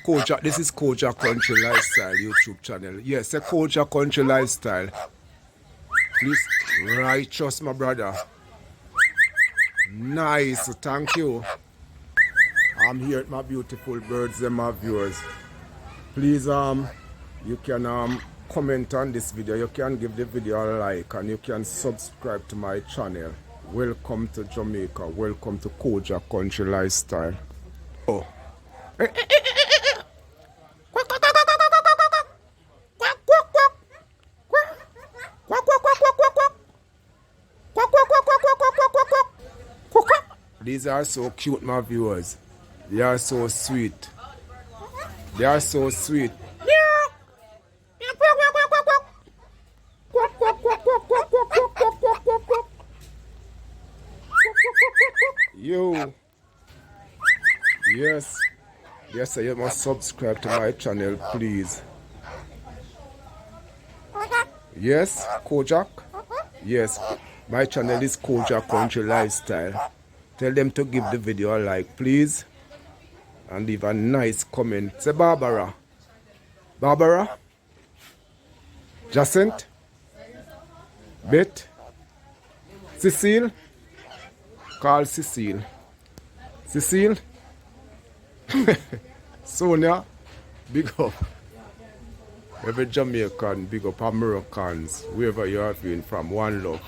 Koja. This is Koja Country Lifestyle YouTube channel. Yes, a Koja Country Lifestyle. Please, righteous, my brother. Nice, thank you. I'm here with my beautiful birds and my viewers. Please, you can comment on this video. You can give the video a like and you can subscribe to my channel. Welcome to Jamaica. Welcome to Koja Country Lifestyle. Oh. These are so cute, my viewers. They are so sweet. They are so sweet. You. Yes. Yes, you must subscribe to my channel, please. Yes, Kojak? Yes, my channel is Koja Country Lifestyle. Tell them to give the video a like, please. And leave a nice comment. Say Barbara. Barbara? Jacint? Bet? Cecile? Call Cecile. Cecile? Sonia? Big up. Every Jamaican, big up Americans, wherever you are been from. One love.